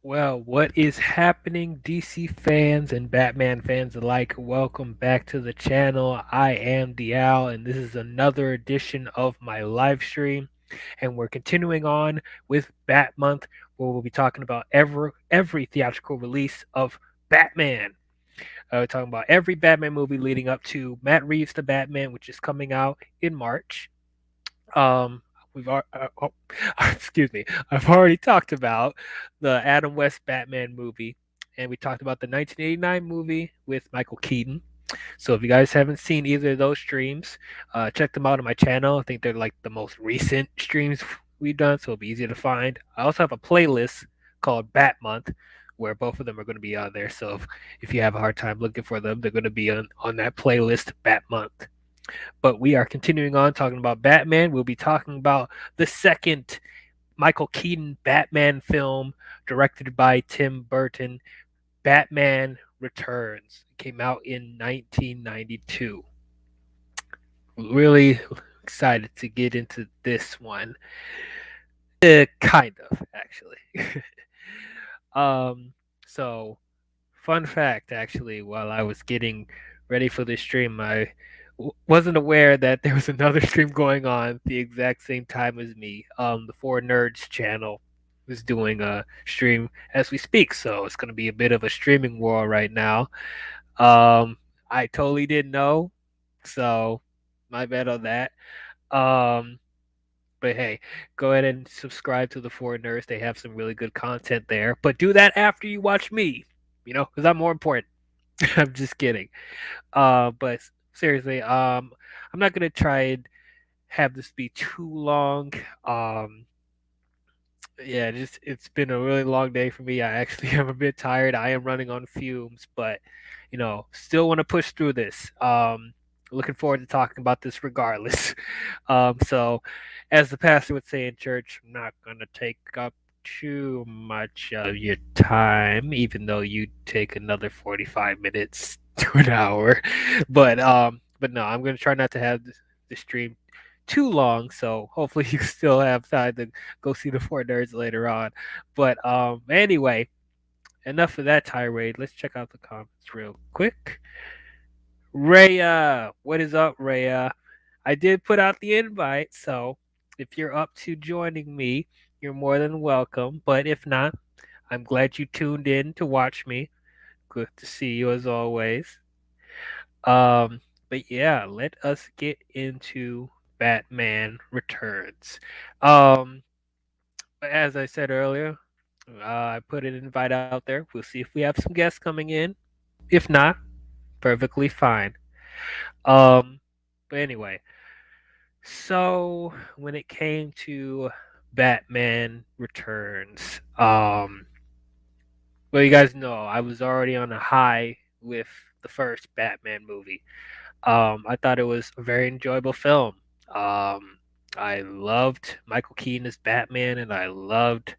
Well, what is happening, DC fans and Batman fans alike? Welcome back to the channel. I am Dial, and this is another edition of my live stream. And we're continuing on with Bat Month, where we'll be talking about every theatrical release of Batman. We're talking about every Batman movie leading up to Matt Reeves' The Batman, which is coming out in March. Um, excuse me. I've already talked about the Adam West Batman movie, and we talked about the 1989 movie with Michael Keaton. So if you guys haven't seen either of those streams, check them out on my channel. I think they're like the most recent streams we've done, so it'll be easy to find. I also have a playlist called Bat Month, where both of them are going to be on there. So if you have a hard time looking for them, they're going to be on that playlist, Bat Month. But we are continuing on talking about Batman. We'll be talking about the second Michael Keaton Batman film directed by Tim Burton, Batman Returns. It came out in 1992. Really excited to get into this one. Kind of, actually. um, so fun fact, actually, while I was getting ready for this stream, I wasn't aware that there was another stream going on the exact same time as me. The Four Nerds channel is doing a stream as we speak, so it's going to be a bit of a streaming war right now. Um, I totally didn't know, so my bad on that. Um, but hey, go ahead and subscribe to the Four Nerds. They have some really good content there. But do that after you watch me, because I'm more important. I'm just kidding. But seriously, I'm not gonna try and have this be too long. Um, yeah, just it's been a really long day for me. I actually am a bit tired. I am running on fumes, but still want to push through this. Looking forward to talking about this regardless. So, as the pastor would say in church, I'm not gonna take up too much of your time, even though you take another 45 minutes to an hour. But no, I'm gonna try not to have the stream too long, so hopefully you still have time to go see the Four Nerds later on. But anyway, enough of that tirade. Let's check out the comments real quick. Raya, what is up, Raya? I did put out the invite, so if you're up to joining me, you're more than welcome. But if not, I'm glad you tuned in to watch me. Good to see you as always. Um, but yeah, let us get into Batman Returns. Um, as I said earlier, I put an invite out there. We'll see if we have some guests coming in. If not, perfectly fine. Um, but anyway, so when it came to Batman Returns, well, you guys know I was already on a high with the first Batman movie. I thought it was a very enjoyable film. Um, I loved Michael Keaton as Batman, and I loved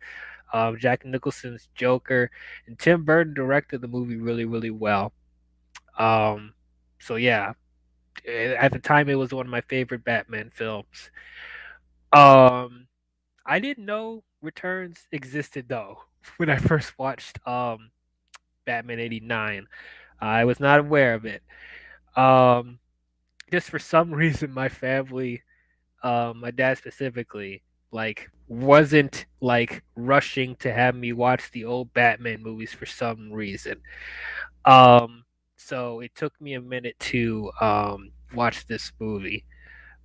Jack Nicholson's Joker. And Tim Burton directed the movie really, really well. Um, so yeah, at the time, it was one of my favorite Batman films. Um, I didn't know Returns existed though when I first watched Batman '89. I was not aware of it. Um, just for some reason, my family, my dad specifically, like wasn't like rushing to have me watch the old Batman movies for some reason. Um, so it took me a minute to watch this movie,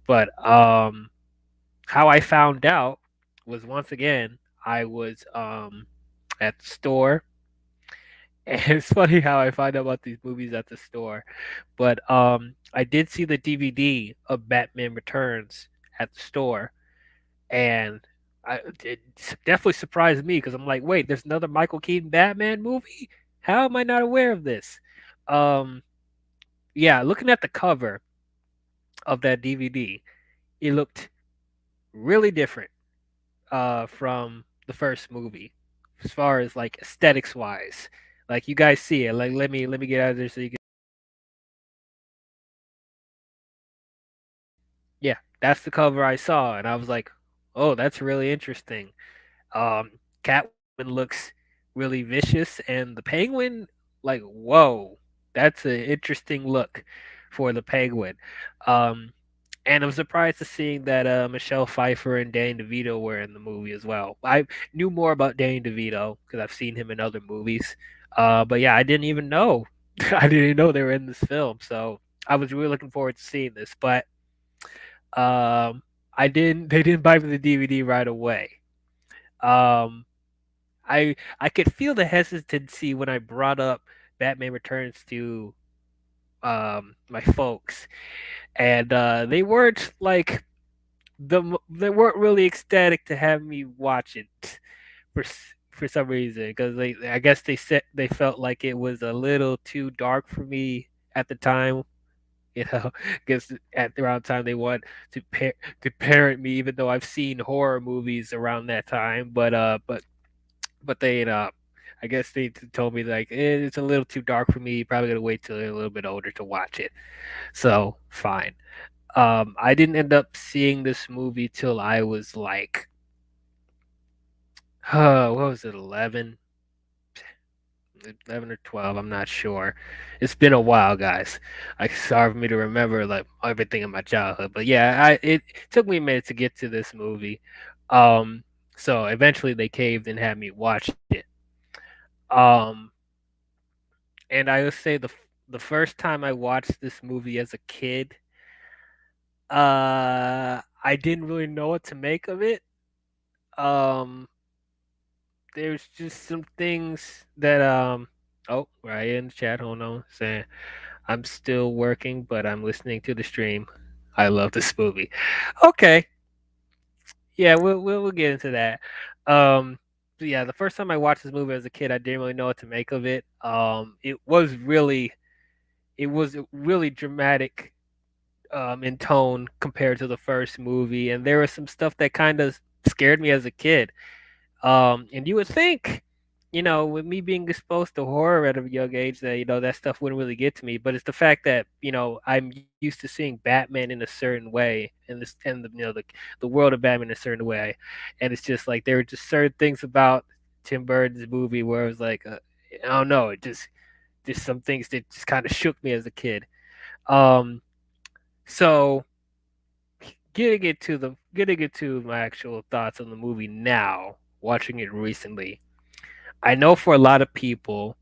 but how I found out was once again I was at the store. And it's funny how I find out about these movies at the store. But I did see the DVD of Batman Returns at the store, and it definitely surprised me because I'm like, wait, there's another Michael Keaton Batman movie? How am I not aware of this? Um, yeah, looking at the cover of that DVD, it looked really different from the first movie as far as like aesthetics wise. Like you guys see it. Like let me get out of there so you can. Yeah, that's the cover I saw, and I was like, oh, that's really interesting. Catwoman looks really vicious, and the Penguin, like, whoa, that's an interesting look for the Penguin. Um, and I'm surprised to seeing that Michelle Pfeiffer and Danny DeVito were in the movie as well. I knew more about Danny DeVito because I've seen him in other movies. But yeah, I didn't even know. I didn't even know they were in this film. So I was really looking forward to seeing this. But I didn't. They didn't buy me the DVD right away. Um, I could feel the hesitancy when I brought up Batman Returns to my folks, and they weren't like they weren't really ecstatic to have me watch it for some reason because they I guess they said they felt like it was a little too dark for me at the time. You know, because at around the time they want to parent me, even though I've seen horror movies around that time. But they I guess they told me like it's a little too dark for me. You're probably gonna wait till you're a little bit older to watch it. So fine. I didn't end up seeing this movie till I was like, what was it, 11 or 12? I'm not sure. It's been a while, guys. It's hard for me to remember like everything in my childhood. But yeah, it took me a minute to get to this movie. Um, so eventually they caved and had me watch it. Um, and I would say the first time I watched this movie as a kid, I didn't really know what to make of it. Um, there's just some things that oh, right in the chat, hold on, saying I'm still working, but I'm listening to the stream. I love this movie. Okay, yeah, we'll get into that. So yeah, the first time I watched this movie as a kid, I didn't really know what to make of it. It was really dramatic in tone compared to the first movie, and there was some stuff that kind of scared me as a kid. And you would think, with me being exposed to horror at a young age, that that stuff wouldn't really get to me. But it's the fact that I'm used to seeing Batman in a certain way, and this and the world of Batman in a certain way, and it's just like there were just certain things about Tim Burton's movie where it was like, I don't know, it just some things that just kind of shook me as a kid. Um, so getting into my actual thoughts on the movie now, watching it recently. I know for a lot of people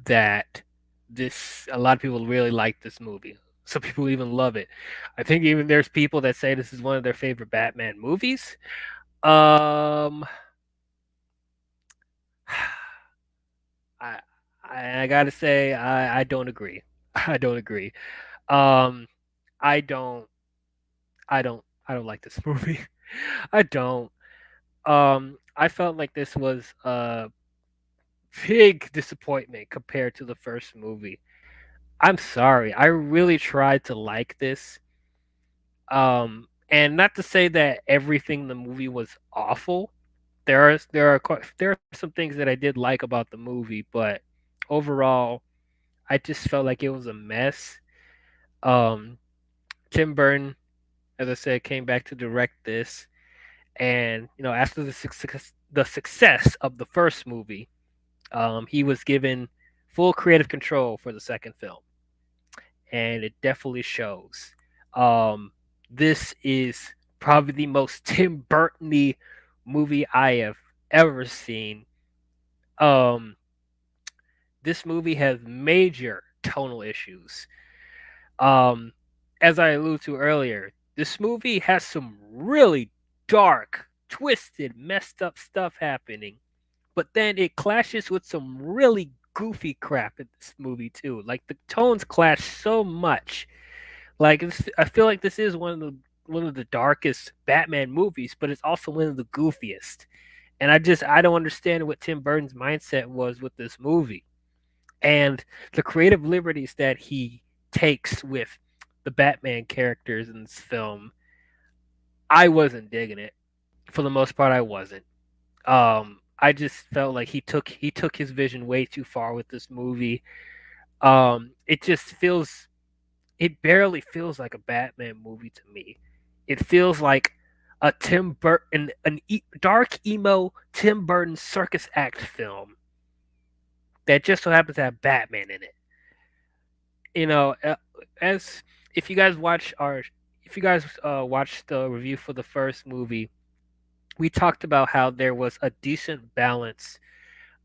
that this a lot of people really like this movie. Some people even love it. I think even there's people that say this is one of their favorite Batman movies. Um I I gotta say I don't agree. I don't agree. Um I don't I don't like this movie. I don't. I felt like this was a big disappointment compared to the first movie. I'm sorry. I really tried to like this. And not to say that everything in the movie was awful. There are some things that I did like about the movie, but overall, I just felt like it was a mess. Um, Tim Burton, as I said, came back to direct this, and after the success of the first movie, he was given full creative control for the second film, and it definitely shows. Um, this is probably the most Tim Burton-y movie I have ever seen. Um, this movie has major tonal issues. Um, as I alluded to earlier, this movie has some really dark, twisted, messed up stuff happening, but then it clashes with some really goofy crap in this movie too. Like the tones clash so much. I feel like this is one of the darkest Batman movies, but it's also one of the goofiest. And I don't understand what Tim Burton's mindset was with this movie. And the creative liberties that he takes with the Batman characters in this film, I wasn't digging it. For the most part, I wasn't. I just felt like he took his vision way too far with this movie. It just feels it barely feels like a Batman movie to me. It feels like a Tim Burton, dark emo Tim Burton circus act film that just so happens to have Batman in it. You know, as if you guys watch our, if you guys watched the review for the first movie, we talked about how there was a decent balance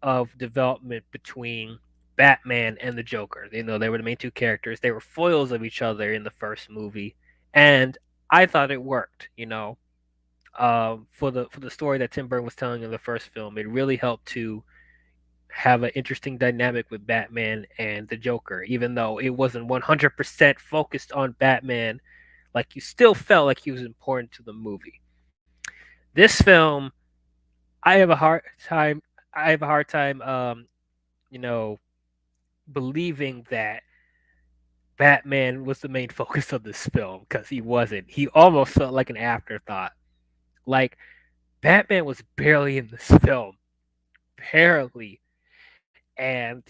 of development between Batman and the Joker. You know, they were the main two characters. They were foils of each other in the first movie, and I thought it worked. You know, for the story that Tim Burton was telling in the first film, it really helped to have an interesting dynamic with Batman and the Joker, even though it wasn't 100% focused on Batman. Like you still felt like he was important to the movie. This film, I have a hard time. I have a hard time, you know, believing that Batman was the main focus of this film because he wasn't. He almost felt like an afterthought. Like Batman was barely in this film, barely, and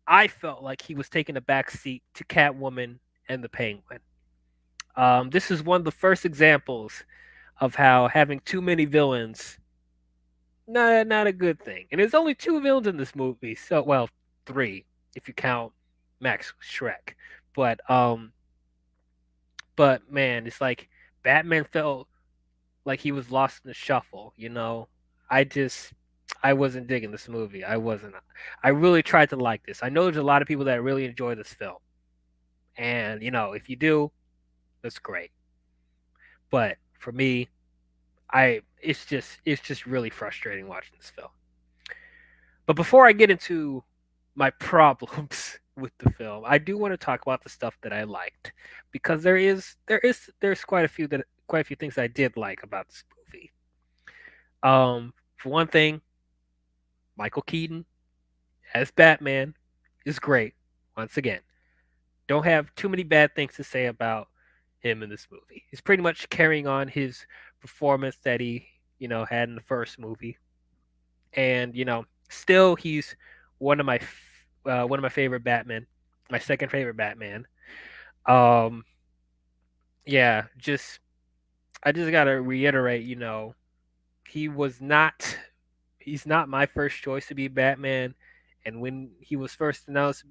I felt like he was taking a back seat to Catwoman and the Penguin. This is one of the first examples of how having too many villains not a good thing. And there's only two villains in this movie, so well, three if you count Max Shrek. But but man, it's like Batman felt like he was lost in the shuffle. You know, I just I wasn't digging this movie. I wasn't. I really tried to like this. I know there's a lot of people that really enjoy this film, and you know, if you do, that's great. But for me, I it's just really frustrating watching this film. But before I get into my problems with the film, I do want to talk about the stuff that I liked because there's quite a few things I did like about this movie. For one thing, Michael Keaton as Batman is great. Once again, don't have too many bad things to say about him in this movie. He's pretty much carrying on his performance that he, you know, had in the first movie, and you know, still he's one of my favorite Batman, my second favorite Batman. Um, yeah, just I just gotta reiterate, you know, he was not he's not my first choice to be Batman, and when he was first announced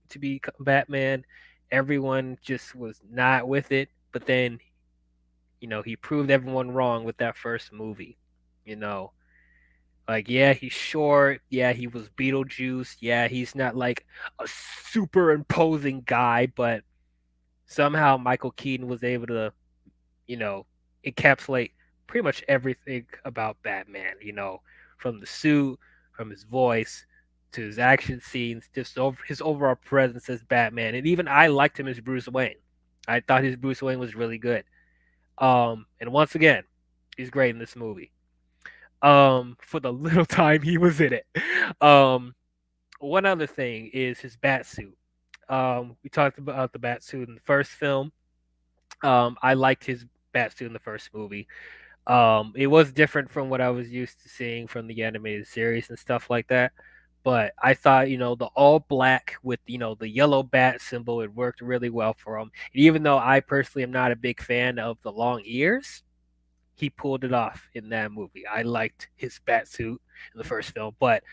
to be Batman, everyone just was not with it. But then, you know, he proved everyone wrong with that first movie. You know, like, yeah, he's short. Yeah, he was Beetlejuice. Yeah, he's not like a super imposing guy, but somehow Michael Keaton was able to, you know, encapsulate pretty much everything about Batman, you know, from the suit, from his voice to his action scenes, just over his overall presence as Batman. And even I liked him as Bruce Wayne. I thought his Bruce Wayne was really good. And once again, he's great in this movie. For the little time he was in it. Um, One other thing is his bat suit. We talked about the bat suit in the first film. I liked his bat suit in the first movie. It was different from what I was used to seeing from the animated series and stuff like that. But I thought, you know, the all black with, you know, the yellow bat symbol, it worked really well for him. And even though I personally am not a big fan of the long ears, he pulled it off in that movie. I liked his bat suit in the first film, but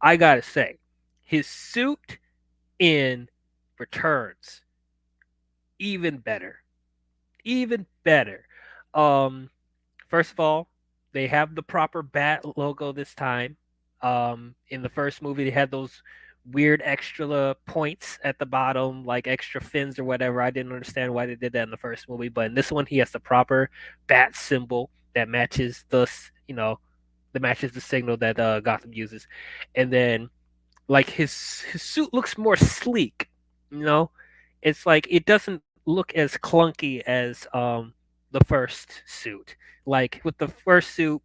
I gotta say, his suit in Returns even better, even better. Um, First of all, they have the proper bat logo this time. In the first movie, they had those weird extra points at the bottom, like extra fins or whatever. I didn't understand why they did that in the first movie, but in this one, he has the proper bat symbol that matches you know, that matches the signal that Gotham uses, and then like his suit looks more sleek. You know, it's like it doesn't look as clunky as the first suit. Like with the first suit,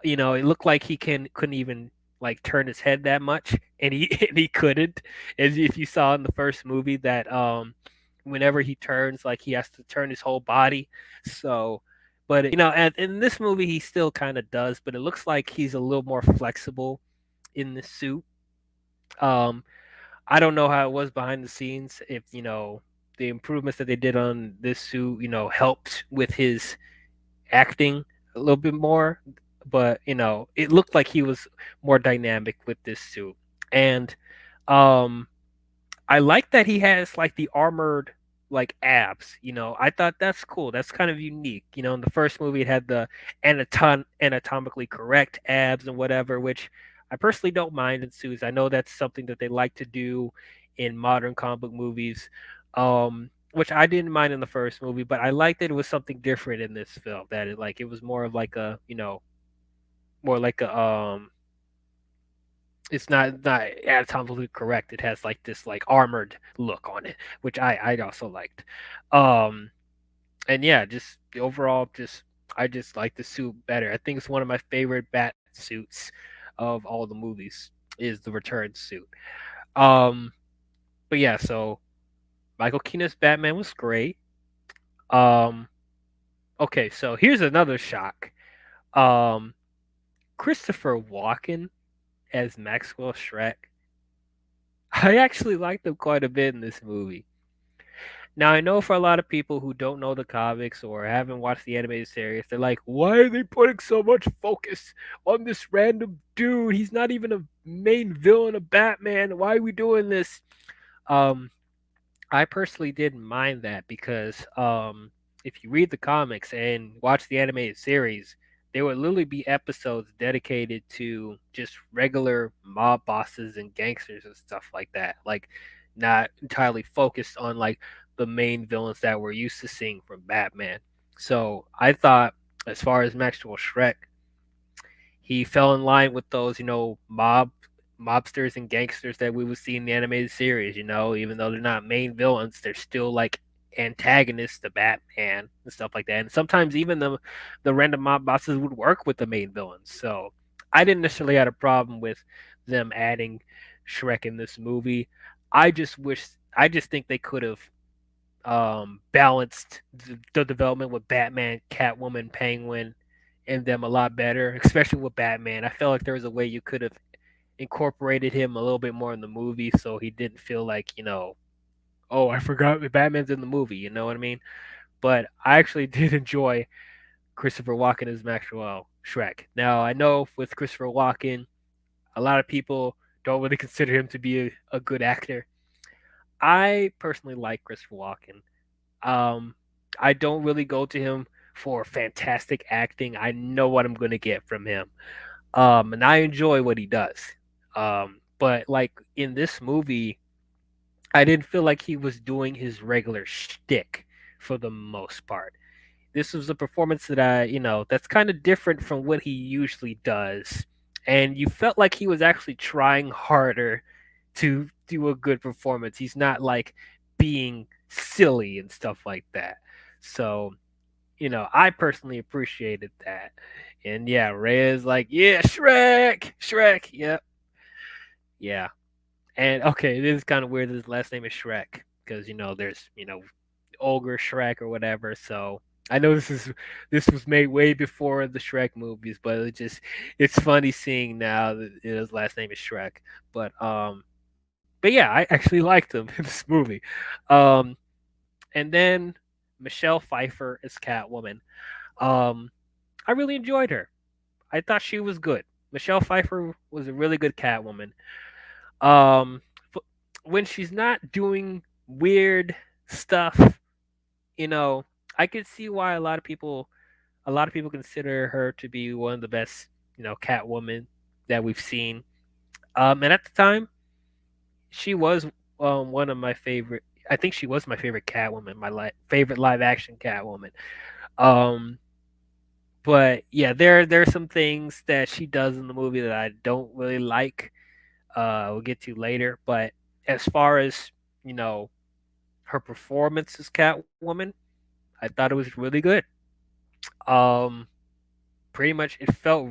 you know, it looked like he couldn't even like turn his head that much, and he and he couldn't. As if you saw in the first movie that whenever he turns, like he has to turn his whole body. So, but you know, and in this movie he still kind of does, but it looks like he's a little more flexible in the suit. Um, I don't know how it was behind the scenes. If you know the improvements that they did on this suit, you know, helped with his acting a little bit more, but it looked like he was more dynamic with this suit. And um I like that he has like the armored like abs. I thought that's cool. That's kind of unique. In the first movie it had the anatomically correct abs and whatever, which I personally don't mind in suits. I know that's something that they like to do in modern comic book movies. Which I didn't mind in the first movie, but I liked that it was something different in this film. That it was more of like a, more like a it's not anatomically correct. It has like this like armored look on it, which I also liked. Um, and yeah, just the overall, just I just like the suit better. I think it's one of my favorite bat suits of all the movies is the return suit. Um, but yeah, so Michael Keaton's Batman was great. Um, okay, so here's another shock. Um, Christopher Walken as Maxwell Shrek. I actually liked him quite a bit in this movie. Now I know for a lot of people who don't know the comics or haven't watched the animated series, they're like, "Why are they putting so much focus on this random dude? He's not even a main villain of Batman. Why are we doing this?" Um, I personally didn't mind that because if you read the comics and watch the animated series, there would literally be episodes dedicated to just regular mob bosses and gangsters and stuff like that. Like, not entirely focused on like the main villains that we're used to seeing from Batman. So I thought, as far as Maxwell Shrek, he fell in line with those, mobsters and gangsters that we would see in the animated series. Even though they're not main villains, they're still like antagonists to Batman and stuff like that. And sometimes even the random mob bosses would work with the main villains. So I didn't necessarily have a problem with them adding Shrek in this movie. I just think they could have balanced the development with Batman, Catwoman, Penguin, and them a lot better, especially with Batman. I felt like there was a way you could have incorporated him a little bit more in the movie so he didn't feel like, oh, I forgot Batman's in the movie, you know what I mean? But I actually did enjoy Christopher Walken as Maxwell Shrek. Now, I know with Christopher Walken, a lot of people don't really consider him to be a good actor. I personally like Christopher Walken. Um, I don't really go to him for fantastic acting. I know what I'm going to get from him. And I enjoy what he does. But like in this movie, I didn't feel like he was doing his regular shtick for the most part. This was a performance that that's kind of different from what he usually does. And you felt like he was actually trying harder to do a good performance. He's not like being silly and stuff like that. So, I personally appreciated that. And yeah, Ray is like, yeah, Shrek, Shrek, yep, yeah. And okay, it is kind of weird that his last name is Shrek because there's Ogre Shrek or whatever. So I know this was made way before the Shrek movies, but it's funny seeing now that his last name is Shrek. But yeah, I actually liked him in this movie. Um, and then Michelle Pfeiffer as Catwoman. Um, I really enjoyed her. I thought she was good. Michelle Pfeiffer was a really good Catwoman. Um, when she's not doing weird stuff, you know, I could see why a lot of people consider her to be one of the best, Catwoman that we've seen. And at the time, she was one of my favorite. I think she was my favorite Catwoman, my favorite live action Catwoman. Um, but yeah, there are some things that she does in the movie that I don't really like. We'll get to later. But as far as you know, her performance as Catwoman, I thought it was really good. Um, Pretty much, it felt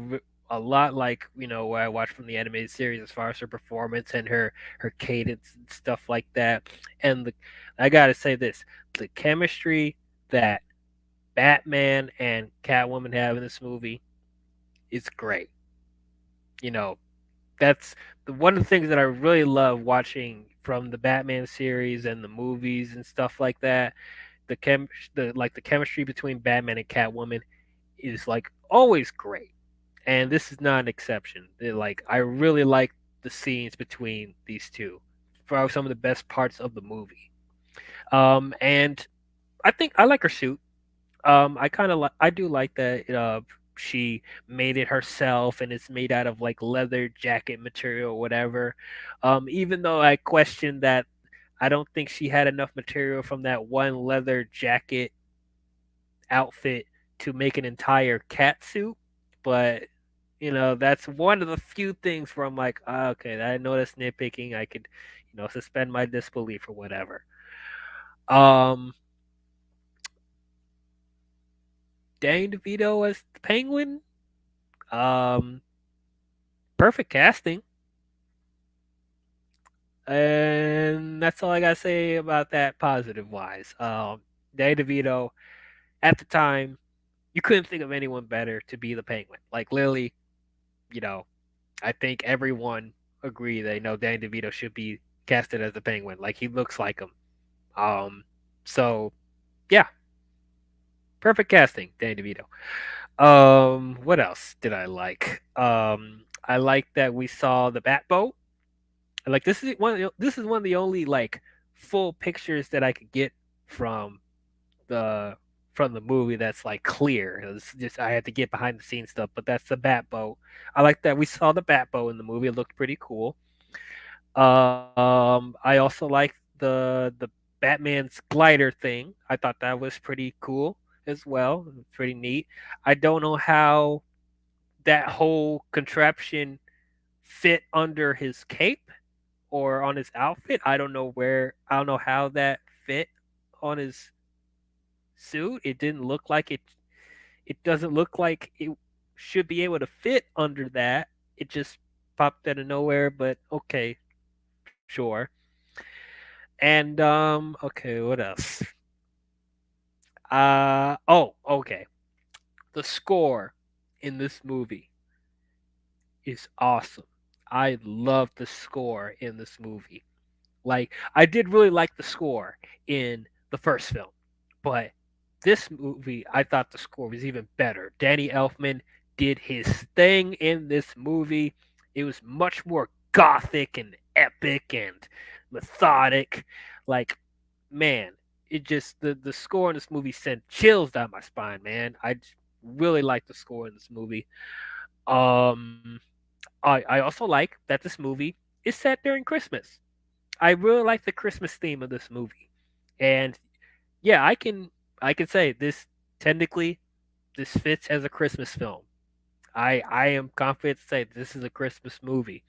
a lot like what I watched from the animated series as far as her performance and her cadence and stuff like that. And I gotta say this: the chemistry that Batman and Catwoman have in this movie is great. You know, that's one of the things that I really love watching from the Batman series and the movies and stuff like that. The chemistry between Batman and Catwoman is like always great, and this is not an exception. Like I really like the scenes between these two, for some of the best parts of the movie. And I think I like her suit. I kind of like. I do like that. She made it herself, and it's made out of like leather jacket material, or whatever. Even though I question that, I don't think she had enough material from that one leather jacket outfit to make an entire cat suit. But that's one of the few things where I'm like, okay, I know that's nitpicking. I could, suspend my disbelief or whatever. Um, Danny DeVito as the Penguin. Um, Perfect casting, and that's all I gotta say about that. Positive wise, Danny DeVito at the time, you couldn't think of anyone better to be the Penguin. Like literally, you know, I think everyone agree that Danny DeVito should be casted as the Penguin. Like he looks like him. Um, so yeah, perfect casting, Danny DeVito. What else did I like? I like that we saw the Batboat. Like this is one of the only like full pictures that I could get from the from the movie that's like clear. It's just I had to get behind the scenes stuff, but that's the Batboat. I like that we saw the Batboat in the movie. It looked pretty cool. I also like the Batman's glider thing. I thought that was pretty cool as well. Pretty neat. I don't know how that whole contraption fit under his cape or on his outfit. I don't know how that fit on his suit. It didn't look like it doesn't look like it should be able to fit under that. It just popped out of nowhere, but okay, sure. And okay, what else? Okay. The score in this movie is awesome. I love the score in this movie. Like I did really like the score in the first film, but this movie I thought the score was even better. Danny Elfman did his thing in this movie. It was much more gothic and epic and methodic. Like man, it just the score in this movie sent chills down my spine, man. Really like the score in this movie. Um I also like that this movie is set during Christmas. I really like the Christmas theme of this movie. And yeah, I can say this technically this fits as a Christmas film. I am confident to say this is a Christmas movie.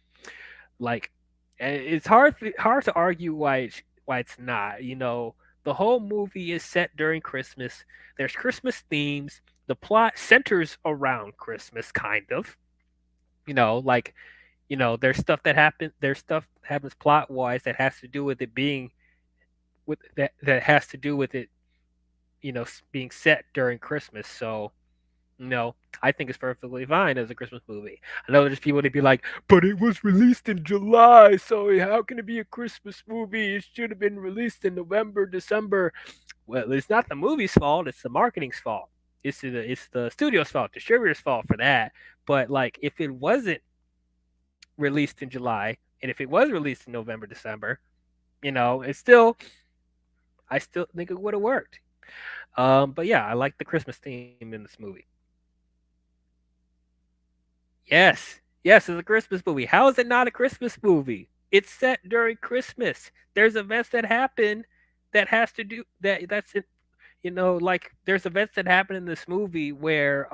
Like it's hard to argue why it's not. The whole movie is set during Christmas. There's Christmas themes. The plot centers around Christmas kind of. Like there's stuff that happens plot wise that has to do with it being with that has to do with it being set during Christmas. So I think it's perfectly fine as a Christmas movie. I know there's people that be like, but it was released in July, so how can it be a Christmas movie? It should have been released in November, December. Well, it's not the movie's fault, it's the marketing's fault. It's the studio's fault, distributor's fault for that. But like if it wasn't released in July and if it was released in November, December, it's still I still think it would have worked. But yeah, I like the Christmas theme in this movie. Yes, yes, it's a Christmas movie. How is it not a Christmas movie? It's set during Christmas. There's events that happen that has to do that. That's it. Like there's events that happen in this movie where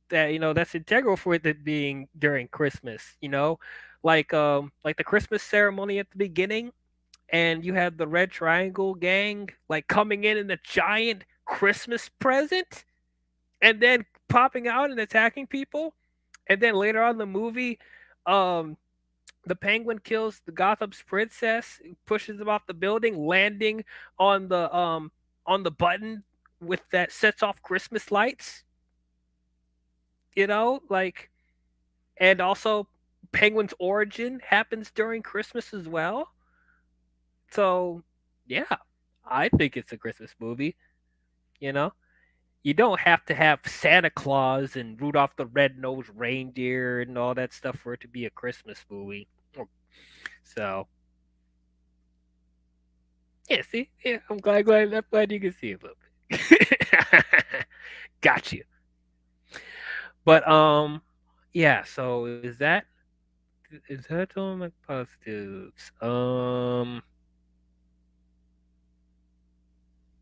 that that's integral for it to being during Christmas. Like the Christmas ceremony at the beginning, and you have the Red Triangle gang like coming in a giant Christmas present, and then popping out and attacking people. And then later on in the movie, um, the Penguin kills the Gotham's princess, pushes him off the building, landing on the button with that sets off Christmas lights. Like, and also Penguin's origin happens during Christmas as well. So, yeah, I think it's a Christmas movie. You know, You don't have to have Santa Claus and Rudolph the Red-Nosed Reindeer and all that stuff for it to be a Christmas movie. So yeah, see, yeah, I'm glad you can see a little bit. Got you. But yeah. So is that all my positives?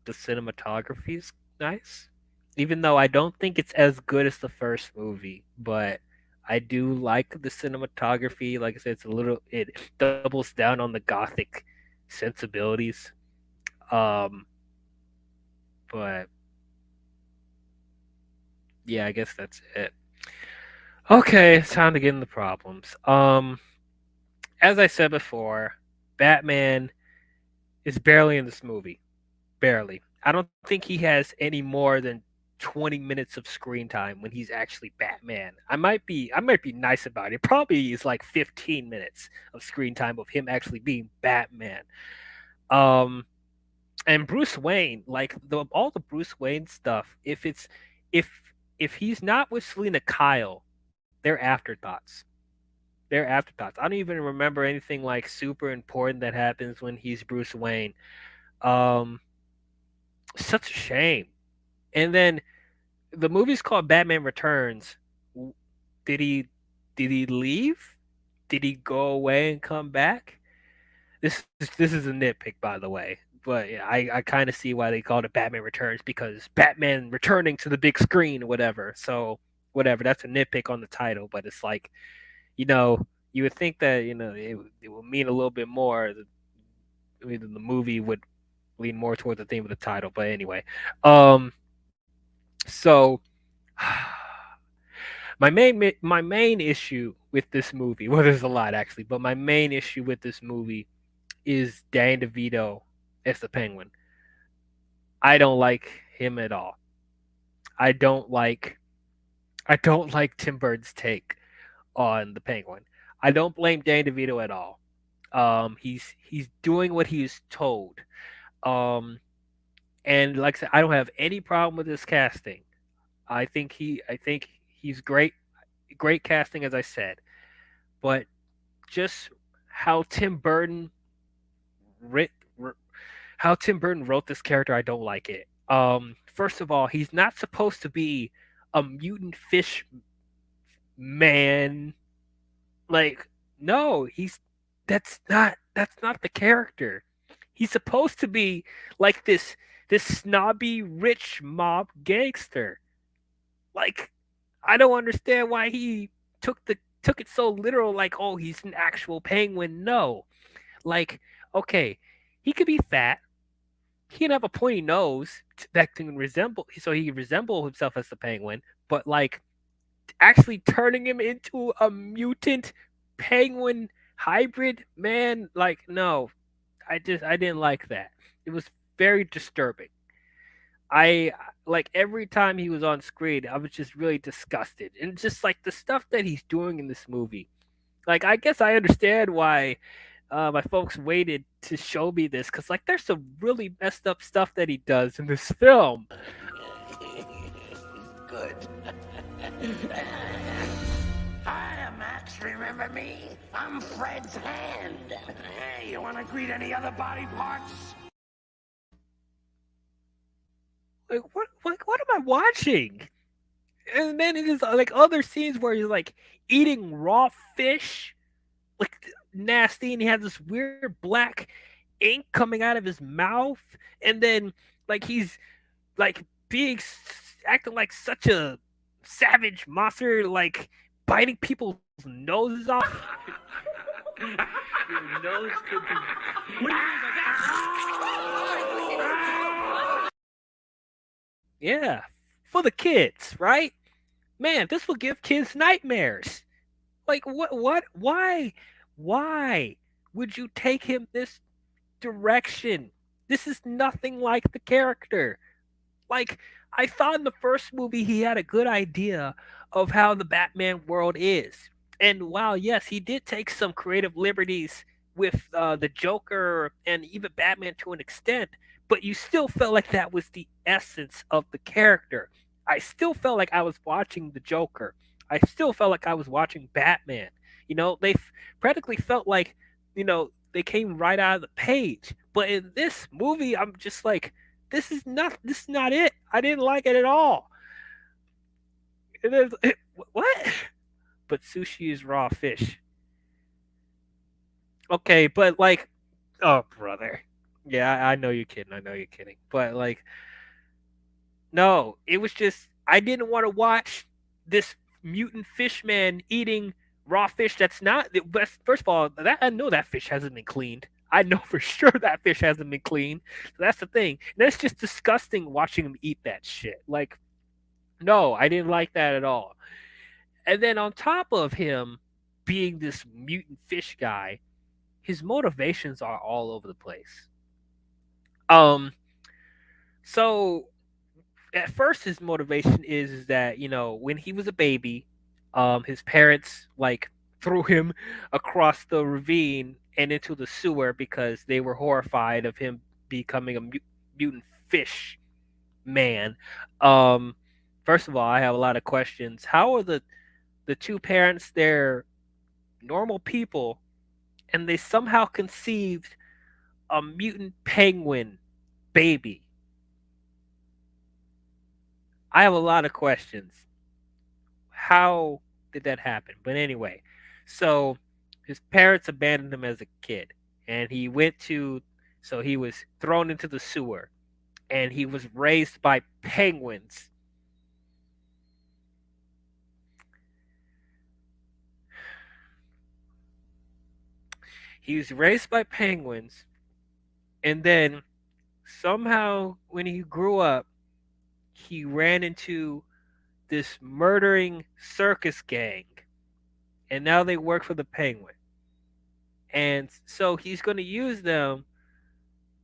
The cinematography's nice, even though I don't think it's as good as the first movie, but I do like the cinematography. Like I said, it doubles down on the gothic sensibilities. Um, but yeah, I guess that's it. Okay, it's time to get into problems. As I said before, Batman is barely in this movie. Barely. I don't think he has any more than 20 minutes of screen time when he's actually Batman. I might be nice about it. Probably is like 15 minutes of screen time of him actually being Batman. Um and Bruce Wayne, like all the Bruce Wayne stuff, if if he's not with Selena Kyle, they're afterthoughts. They're afterthoughts. I don't even remember anything like super important that happens when he's Bruce Wayne. Um Such a shame. And then the movie's called Batman Returns. Did he did he leave? Did he go away and come back? This is a nitpick, by the way. But yeah, I kind of see why they called it Batman Returns because Batman returning to the big screen or whatever. So whatever, that's a nitpick on the title, but it's like, you know, you would think that, it would mean a little bit more. The movie would lean more toward the theme of the title. But anyway, um, so my main issue with this movie, well, there's a lot actually, but my main issue with this movie is Dan DeVito as the Penguin. I don't like him at all. I don't like I don't like Tim Burton's take on the Penguin. I don't blame Dan DeVito at all. He's doing what he's told. Um, and like I said, I don't have any problem with his casting. I think he's great, great casting as I said. But just how Tim Burton writ, how Tim Burton wrote this character, I don't like it. First of all, he's not supposed to be a mutant fish man. Like, no, that's not the character. He's supposed to be like this snobby rich mob gangster. Like, I don't understand why he took it so literal. Like, oh, he's an actual penguin. No, like, okay, he could be fat. He can have a pointy nose that can resemble, so he can resemble himself as the penguin. But like, actually turning him into a mutant penguin hybrid man, like, no, I didn't like that. It was very disturbing. I like every time he was on screen, I was just really disgusted, and just like the stuff that he's doing in this movie. Like, I guess I understand why my folks waited to show me this because like there's some really messed up stuff that he does in this film. Good. Hiya, Max. Remember me? I'm Fred's hand. Hey, you want to greet any other body parts? Like, what am I watching? And then it is like other scenes where he's like eating raw fish, like nasty, and he has this weird black ink coming out of his mouth, and then like he's like acting like such a savage monster, like biting people's noses off. Your nose could be. What do you mean by that? Yeah, for the kids, right? Man, this will give kids nightmares. Like, what why would you take him this direction? This is nothing like the character. Like, I thought in the first movie he had a good idea of how the Batman world is. And while yes, he did take some creative liberties with the Joker and even Batman to an extent, but you still felt like that was the essence of the character. I still felt like I was watching the Joker. I still felt like I was watching Batman. They practically felt like, they came right out of the page. But in this movie, I'm just like, this is not it. I didn't like it at all. It is what? But sushi is raw fish. Okay, but like, oh brother, yeah, I know you're kidding. I know you're kidding. But like, no, it was just I didn't want to watch this mutant fish man eating raw fish. That's not. First of all, that I know that fish hasn't been cleaned. I know for sure that fish hasn't been cleaned. So that's the thing. And that's just disgusting watching him eat that shit. Like, no, I didn't like that at all. And then on top of him being this mutant fish guy, his motivations are all over the place. Um, so at first his motivation is that when he was a baby, his parents like threw him across the ravine and into the sewer because they were horrified of him becoming a mutant fish man. Um, First of all, I have a lot of questions. How are the two parents? They're normal people, and they somehow conceived a mutant penguin baby. I have a lot of questions. How did that happen? But anyway, so his parents abandoned him as a kid, and he was thrown into the sewer, and he was raised by penguins. He was raised by penguins, and then somehow when he grew up, he ran into this murdering circus gang, and now they work for the penguin. And so he's going to use them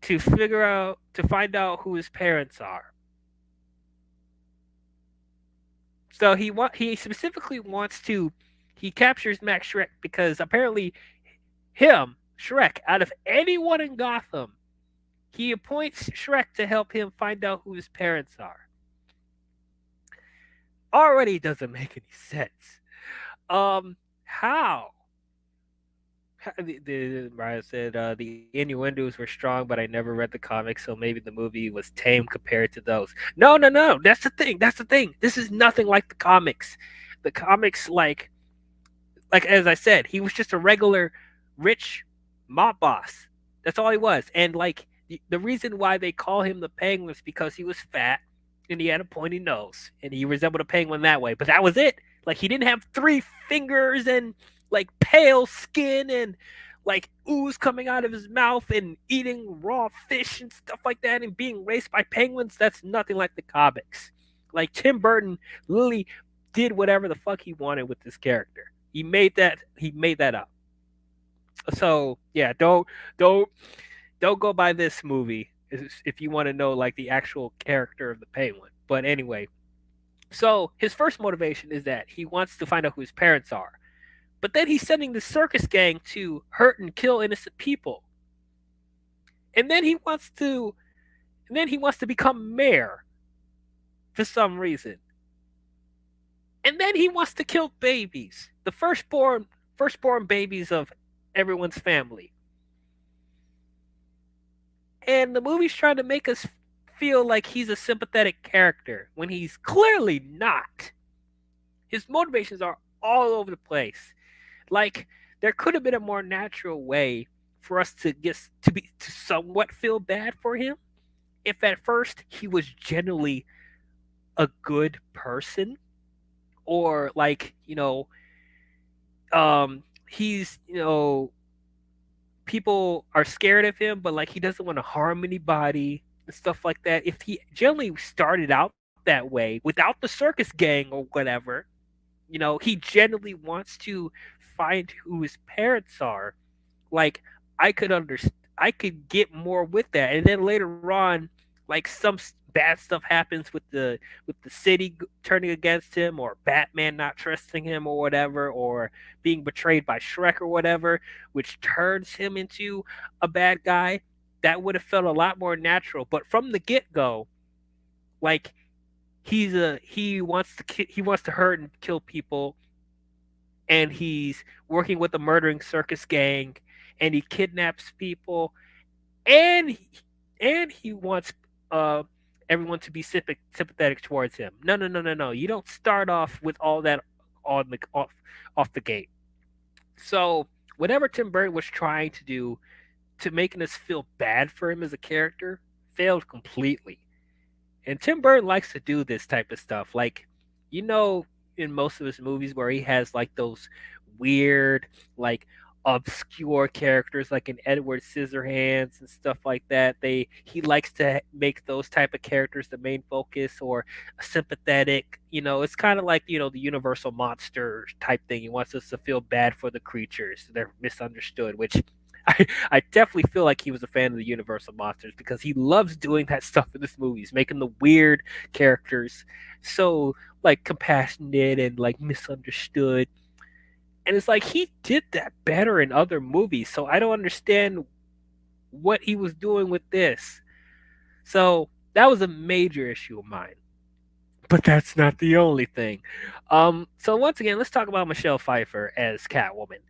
to find out who his parents are. So he specifically wants to he captures Max Shrek because apparently him, Shrek, out of anyone in Gotham, he appoints Shrek to help him find out who his parents are. Already doesn't make any sense. How? Ryan said the innuendos were strong, but I never read the comics, so maybe the movie was tame compared to those. No, no, no. That's the thing. That's the thing. This is nothing like the comics. The comics, like as I said, he was just a regular rich mob boss. That's all he was. And like the reason why they call him the penguin is because he was fat and he had a pointy nose and he resembled a penguin that way. But that was it. Like he didn't have three fingers and like pale skin and like ooze coming out of his mouth and eating raw fish and stuff like that and being raised by penguins. That's nothing like the comics. Like Tim Burton literally did whatever the fuck he wanted with this character. He made that up. So yeah, don't go by this movie if you want to know like the actual character of the penguin. But anyway, so his first motivation is that he wants to find out who his parents are. But then he's sending the circus gang to hurt and kill innocent people. And then he wants to become mayor for some reason. And then he wants to kill babies, the firstborn babies of everyone's family. And the movie's trying to make us feel like he's a sympathetic character when he's clearly not. His motivations are all over the place. Like there could have been a more natural way for us to somewhat feel bad for him if at first he was genuinely a good person, or like he's people are scared of him, but like he doesn't want to harm anybody and stuff like that. If he generally started out that way without the circus gang or whatever, he genuinely wants to find who his parents are. Like I could get more with that, and then later on, like bad stuff happens with the city turning against him, or Batman not trusting him, or whatever, or being betrayed by Shrek or whatever, which turns him into a bad guy. that would have felt a lot more natural. But from the get go, like he wants to hurt and kill people, and he's working with a murdering circus gang, and he kidnaps people, and he wants uh everyone to be sympathetic towards him. No, no, no, no, no. You don't start off with all that on the off the gate. So whatever Tim Burton was trying to do to making us feel bad for him as a character failed completely. And Tim Burton likes to do this type of stuff. Like, you know, in most of his movies where he has like those weird, like obscure characters like in Edward Scissorhands and stuff like that. He likes to make those type of characters the main focus or sympathetic. It's kind of like, the universal monster type thing. He wants us to feel bad for the creatures. They're misunderstood, which I definitely feel like he was a fan of the Universal monsters because he loves doing that stuff in his movies, making the weird characters so like compassionate and like misunderstood. And it's like he did that better in other movies, so I don't understand what he was doing with this. So that was a major issue of mine. But that's not the only thing. So once again, let's talk about Michelle Pfeiffer as Catwoman.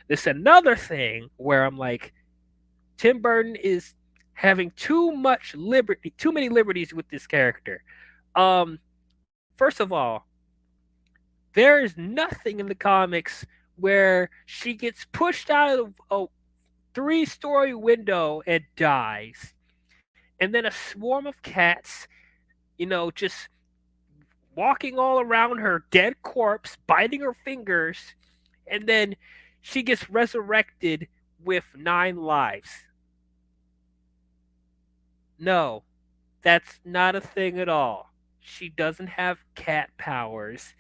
There's another thing where I'm like, Tim Burton is having too many liberties with this character. First of all, there is nothing in the comics where she gets pushed out of a 3-story window and dies, and then a swarm of cats, just walking all around her dead corpse, biting her fingers, and then she gets resurrected with 9 lives. No, that's not a thing at all. She doesn't have cat powers.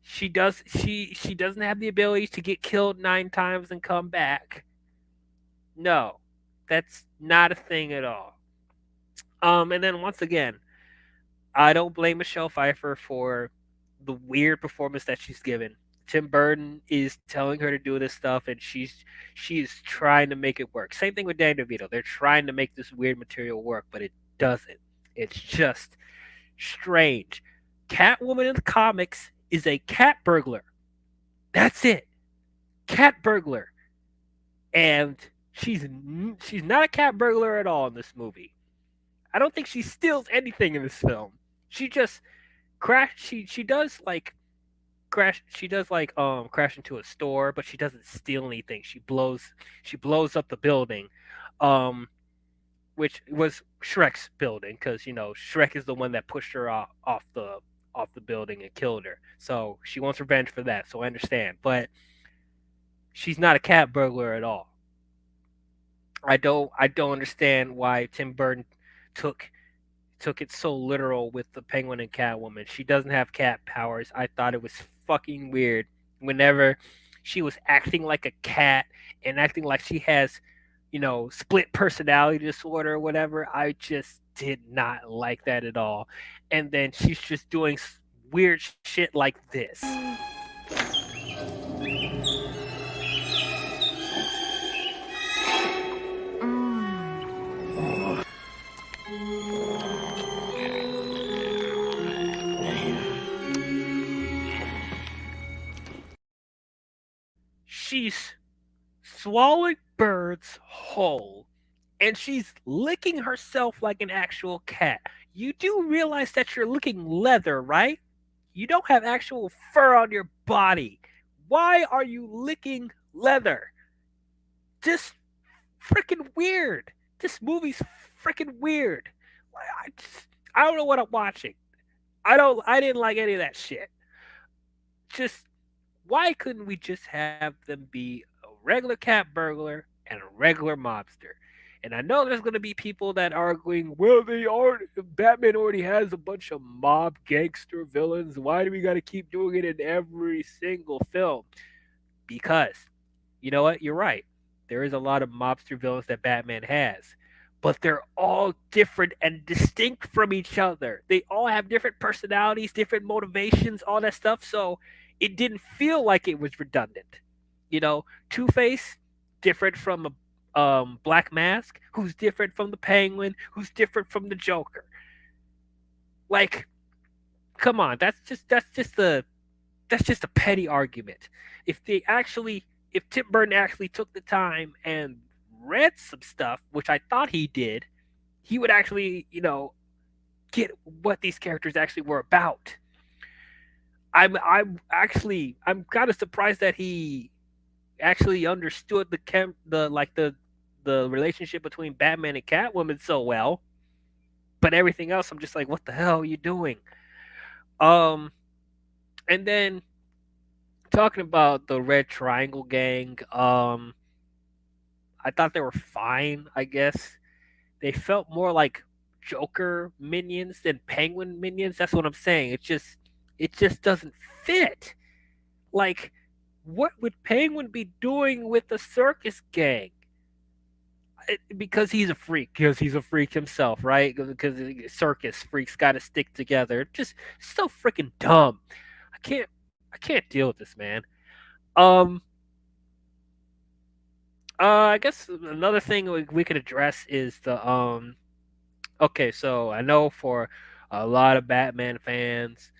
She doesn't have the ability to get killed 9 times and come back. No, that's not a thing at all. And then once again, I don't blame Michelle Pfeiffer for the weird performance that she's given. Tim Burton is telling her to do this stuff, and she's trying to make it work. Same thing with Dan DeVito. They're trying to make this weird material work, but it doesn't. It's just strange. Catwoman in the comics is a cat burglar. That's it. Cat burglar. And she's not a cat burglar at all in this movie. I don't think she steals anything in this film. She just she does like crash into a store, but she doesn't steal anything. She blows up the building. Um which was Shrek's building, because Shrek is the one that pushed her off the building and killed her. So she wants revenge for that. So I understand, but she's not a cat burglar at all. I don't understand why Tim Burton took took it so literal with the Penguin and Catwoman. She doesn't have cat powers. I thought it was fucking weird whenever she was acting like a cat and acting like she has, split personality disorder or whatever. I just did not like that at all. And then she's just doing weird shit like this. She's swallowing birds whole, and she's licking herself like an actual cat. You do realize that you're licking leather, right? You don't have actual fur on your body. Why are you licking leather? Just freaking weird. This movie's freaking weird. I don't know what I'm watching. I didn't like any of that shit. Just why couldn't we just have them be a regular cat burglar and a regular mobster? And I know there's going to be people that are arguing, well, Batman already has a bunch of mob gangster villains. Why do we got to keep doing it in every single film? Because you know what? You're right. There is a lot of mobster villains that Batman has, but they're all different and distinct from each other. They all have different personalities, different motivations, all that stuff. So it didn't feel like it was redundant. Two Face, different from Black Mask, who's different from the Penguin, who's different from the Joker. Like, come on, that's just a petty argument. If they actually, if Tim Burton actually took the time and read some stuff, which I thought he did, he would actually, get what these characters actually were about. I'm kind of surprised that he actually understood the relationship between Batman and Catwoman so well. But everything else, I'm just like, what the hell are you doing? Um, and then talking about the Red Triangle Gang, I thought they were fine. I guess they felt more like Joker minions than Penguin minions. That's what I'm saying. It just doesn't fit. Like, what would Penguin be doing with the circus gang? Because he's a freak. Because he's a freak himself, right? Because circus freaks got to stick together. Just so freaking dumb. I can't deal with this, man. Um, I guess another thing we could address is the Okay, so I know for a lot of Batman fans,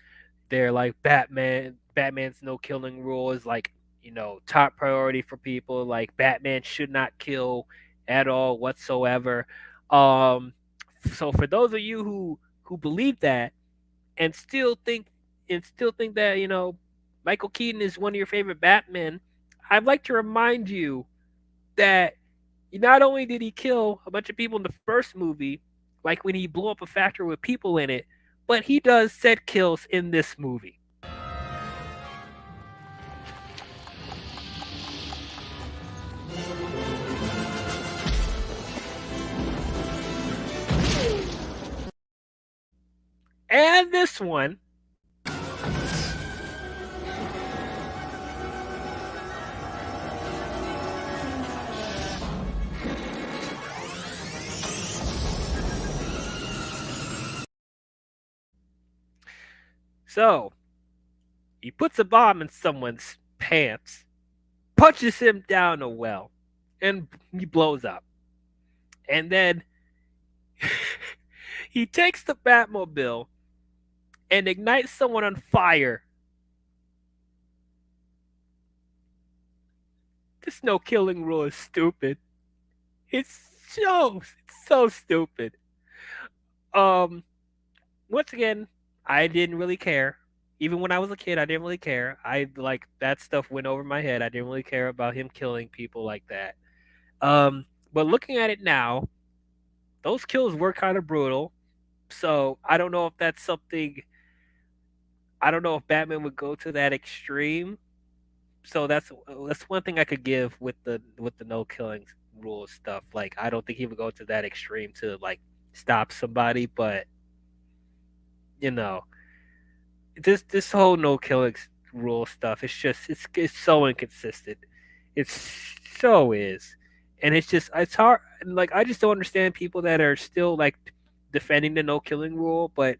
they're like Batman's no killing rule is like, top priority for people. Like Batman should not kill at all whatsoever. Um so for those of you who believe that and still think that, Michael Keaton is one of your favorite Batmen, I'd like to remind you that not only did he kill a bunch of people in the first movie, like when he blew up a factory with people in it, but he does set kills in this movie. And this one, so he puts a bomb in someone's pants, punches him down a well, and he blows up. And then he takes the Batmobile and ignites someone on fire. This no killing rule is stupid. It's so stupid. Um, Once again, I didn't really care. Even when I was a kid, I didn't really care. I like that stuff went over my head. I didn't really care about him killing people like that. But looking at it now, those kills were kind of brutal. So I don't know if that's something. I don't know if Batman would go to that extreme. So that's one thing I could give with the no killing rule stuff. Like I don't think he would go to that extreme to like stop somebody, but you know, this whole no killing rule stuff, it's so inconsistent. It's so is. And it's hard, like I just don't understand people that are still like defending the no killing rule, but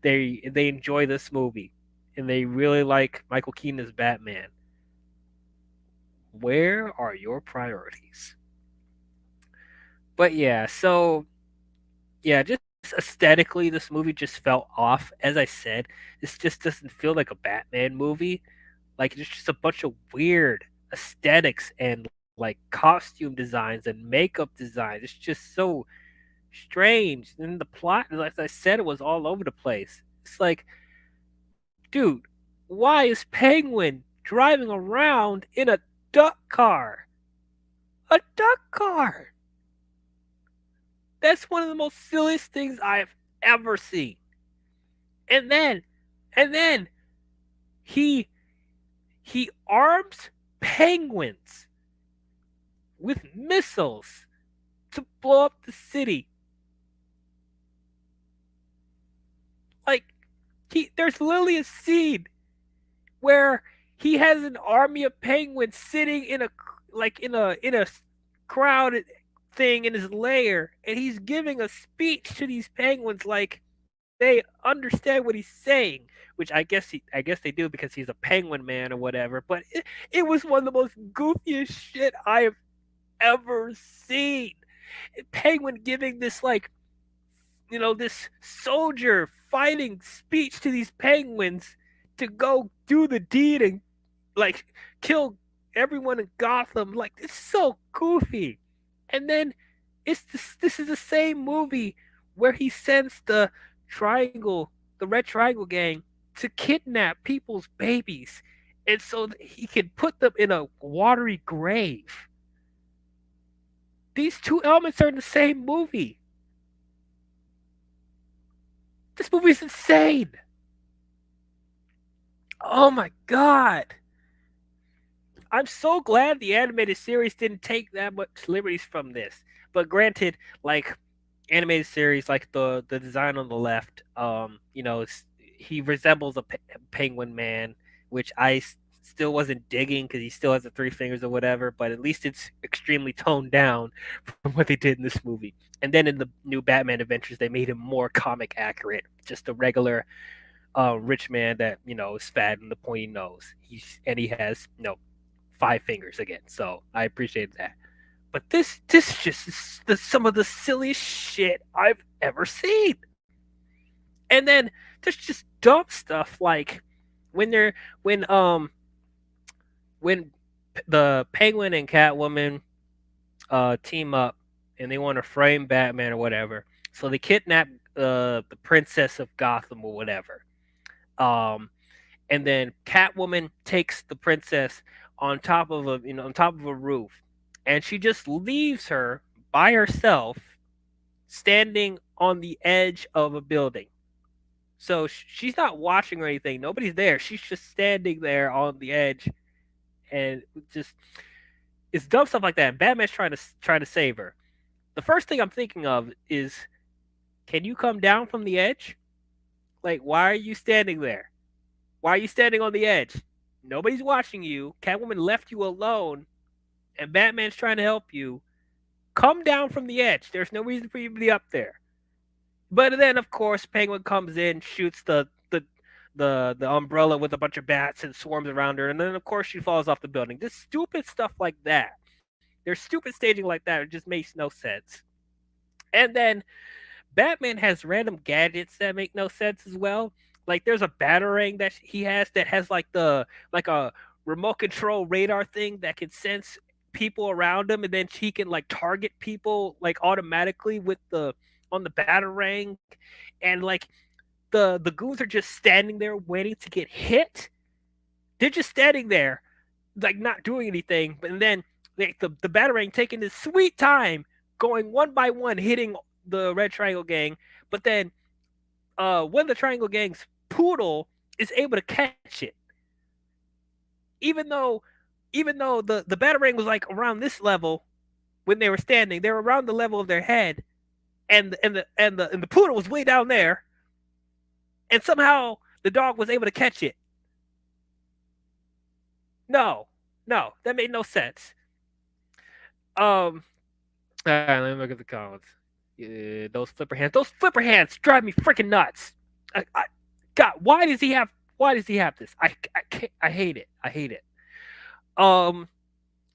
they enjoy this movie and they really like Michael Keaton as Batman. Where are your priorities? But yeah, so yeah, just aesthetically, this movie just felt off. As I said, this just doesn't feel like a Batman movie. Like it's just a bunch of weird aesthetics and like costume designs and makeup designs. It's just so strange. And the plot, like I said, it was all over the place. It's like, dude, why is Penguin driving around in a duck car? A duck car. That's one of the most silliest things I've ever seen. And then, and then he he arms penguins with missiles to blow up the city. Like there's literally a scene where he has an army of penguins sitting in a crowd thing in his lair, and he's giving a speech to these penguins like they understand what he's saying, which I guess they do because he's a penguin man or whatever. But it was one of the most goofiest shit I have ever seen. Penguin giving this like this soldier fighting speech to these penguins to go do the deed and like kill everyone in Gotham. Like it's so goofy. And then this is the same movie where he sends the Red Triangle gang to kidnap people's babies, and so that he can put them in a watery grave. These two elements are in the same movie. This movie is insane. Oh my god. I'm so glad the animated series didn't take that much liberties from this. But granted, like animated series, like the design on the left, he resembles a penguin man, which still wasn't digging because he still has the three fingers or whatever. But at least it's extremely toned down from what they did in this movie. And then in the new Batman Adventures, they made him more comic accurate, just a regular rich man that is fat and the pointy nose. He has five fingers again. So I appreciate that. But this just is some of the silliest shit I've ever seen. And then there's just dumb stuff like when they're when the Penguin and Catwoman team up and they want to frame Batman or whatever. So they kidnap the princess of Gotham or whatever. Um, and then Catwoman takes the princess on top of a roof, and she just leaves her by herself, standing on the edge of a building. So she's not watching or anything. Nobody's there. She's just standing there on the edge, and just it's dumb stuff like that. And Batman's trying to save her. The first thing I'm thinking of is, can you come down from the edge? Like, why are you standing there? Why are you standing on the edge? Nobody's watching you. Catwoman left you alone, and Batman's trying to help you. Come down from the edge. There's no reason for you to be up there. But then, of course, Penguin comes in, shoots the umbrella with a bunch of bats and swarms around her, and then of course she falls off the building. Just stupid stuff like that. There's stupid staging like that. It just makes no sense. And then Batman has random gadgets that make no sense as well. Like there's a batarang that he has that has like a remote control radar thing that can sense people around him, and then he can like target people like automatically with the on the batarang, and like the goons are just standing there waiting to get hit. They're just standing there like not doing anything, but then the batarang taking this sweet time going one by one hitting the Red Triangle Gang, but then one of the Triangle Gang's poodle is able to catch it, even though the batarang was like around this level when they were standing. They were around the level of their head, and the poodle was way down there, and somehow the dog was able to catch it. No, no, that made no sense. All right, let me look at the comments. Those flipper hands drive me freaking nuts. I, God, why does he have this? I hate it. I hate it. Um,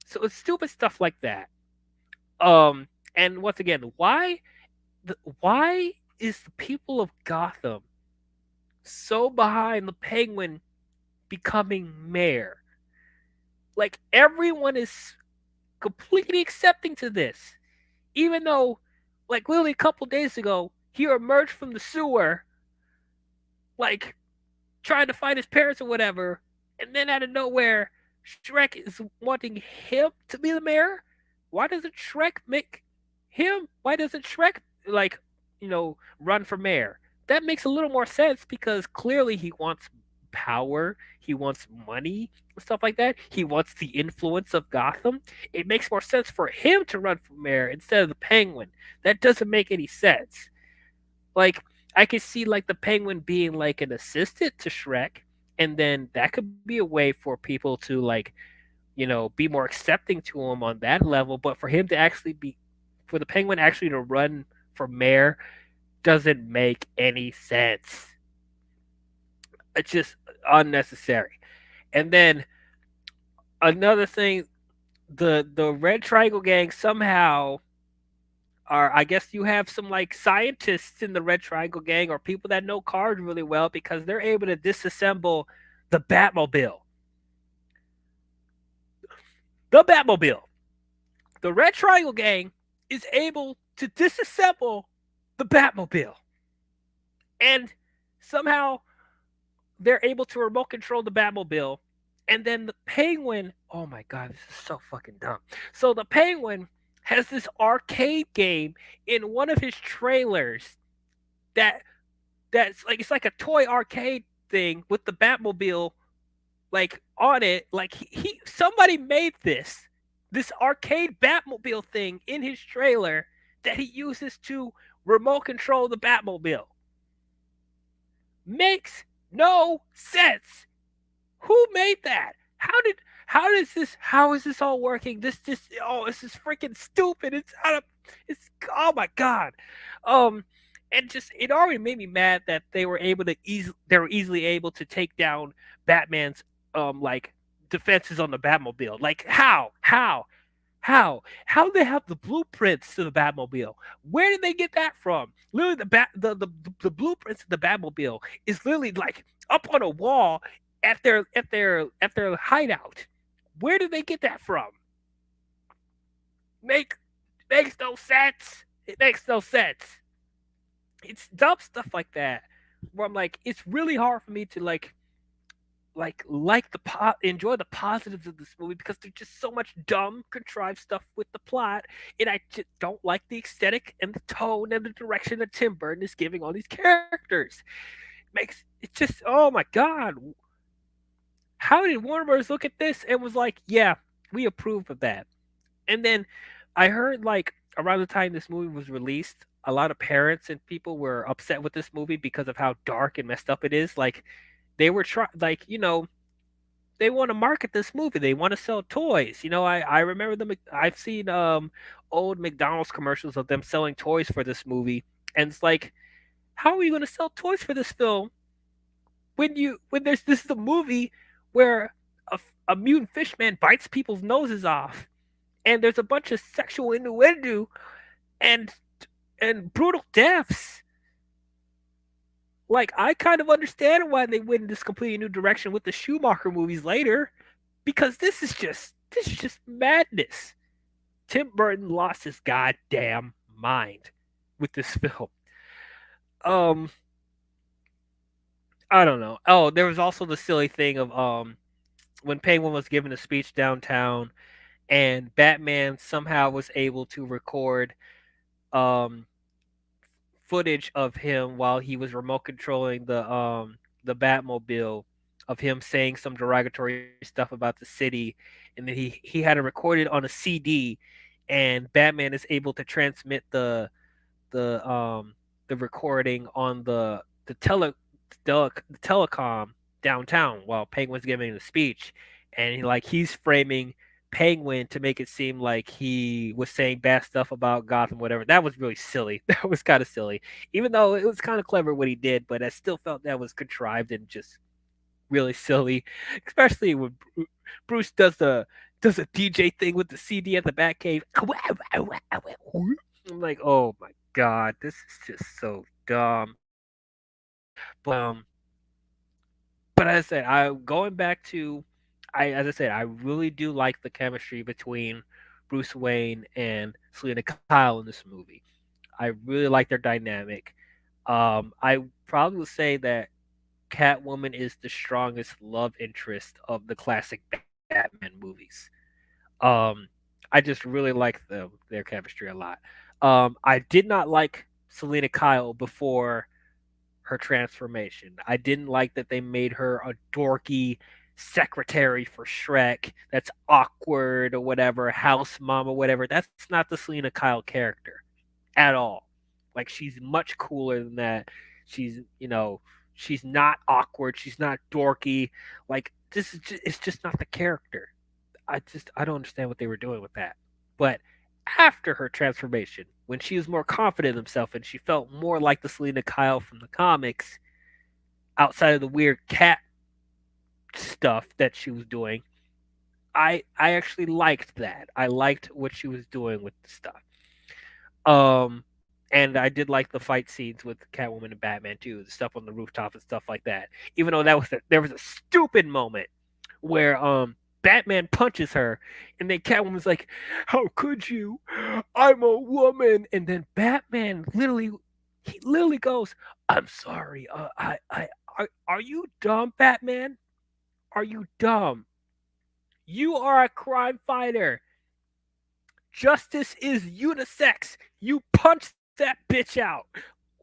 so it's stupid stuff like that. And once again, why is the people of Gotham so behind the Penguin becoming mayor? Like everyone is completely accepting to this, even though, like literally a couple days ago, he emerged from the sewer, like trying to find his parents or whatever, and then out of nowhere, Shrek is wanting him to be the mayor. Why doesn't Shrek make him? Why doesn't Shrek like run for mayor? That makes a little more sense because clearly he wants power, he wants money, stuff like that. He wants the influence of Gotham. It makes more sense for him to run for mayor instead of the Penguin. That doesn't make any sense. Like I could see like the Penguin being like an assistant to Shrek, and then that could be a way for people to like be more accepting to him on that level. But for him to actually be for the Penguin actually to run for mayor doesn't make any sense. It's just unnecessary. And then another thing the Red Triangle Gang somehow are, I guess you have some like scientists in the Red Triangle Gang or people that know cars really well because they're able to disassemble the Batmobile. The Batmobile. The Red Triangle Gang is able to disassemble the Batmobile. And somehow they're able to remote control the Batmobile. And then the Penguin, oh my god, this is so fucking dumb. So the Penguin has this arcade game in one of his trailers that that's like it's like a toy arcade thing with the Batmobile like on it. Like he somebody made this arcade Batmobile thing in his trailer that he uses to remote control the Batmobile. Makes no sense. Who made that? How is this all working? This is freaking stupid. It's oh my god. Um and just it already made me mad that they were easily able to take down Batman's like defenses on the Batmobile. Like how? How do they have the blueprints to the Batmobile? Where did they get that from? Literally, the blueprints of the Batmobile is literally like up on a wall at their hideout. Where did they get that from? Make Makes no sense. It makes no sense. It's dumb stuff like that where I'm like, it's really hard for me to enjoy the positives of this movie because there's just so much dumb contrived stuff with the plot, and I just don't like the aesthetic and the tone and the direction that Tim Burton is giving all these characters. Makes it just oh my god, how did Warner Bros. Look at this and was like, yeah, we approve of that? And then I heard like around the time this movie was released, a lot of parents and people were upset with this movie because of how dark and messed up it is. Like they were trying, like they want to market this movie. They want to sell toys. I remember them. I've seen old McDonald's commercials of them selling toys for this movie, and it's like, how are you going to sell toys for this film when there's this is a movie where a mutant fish man bites people's noses off, and there's a bunch of sexual innuendo and brutal deaths. Like I kind of understand why they went in this completely new direction with the Schumacher movies later, because this is just madness. Tim Burton lost his goddamn mind with this film. Um, I don't know. Oh, there was also the silly thing of when Penguin was giving a speech downtown, and Batman somehow was able to record um footage of him while he was remote controlling the Batmobile, of him saying some derogatory stuff about the city, and then he had it recorded on a CD, and Batman is able to transmit the the recording on the telecom downtown while Penguin's giving the speech, and he's framing Penguin to make it seem like he was saying bad stuff about Gotham, whatever. That was really silly. That was kind of silly, even though it was kind of clever what he did. But I still felt that was contrived and just really silly, especially when Bruce does a DJ thing with the CD at the Batcave. I'm like, oh my god, this is just so dumb. But but as I said, I going back to, I as I said, I really do like the chemistry between Bruce Wayne and Selena Kyle in this movie. I really like their dynamic. I probably would say that Catwoman is the strongest love interest of the classic Batman movies. Um, I just really like their chemistry a lot. I did not like Selena Kyle before her transformation. I didn't like that they made her a dorky secretary for Shrek that's awkward or whatever, house mom or whatever. That's not the Selena Kyle character at all. Like she's much cooler than that. She's, she's not awkward, she's not dorky. Like it's just not the character. I don't understand what they were doing with that. But after her transformation, when she was more confident in himself and she felt more like the Selena Kyle from the comics, outside of the weird cat stuff that she was doing, I actually liked that. I liked what she was doing with the stuff. Um, and I did like the fight scenes with Catwoman and Batman too, the stuff on the rooftop and stuff like that. Even though there was a stupid moment where Batman punches her, and then Catwoman's like, "How could you? I'm a woman." And then Batman literally goes, "I'm sorry. Are you dumb, Batman? Are you dumb? You are a crime fighter. Justice is unisex. You punch that bitch out.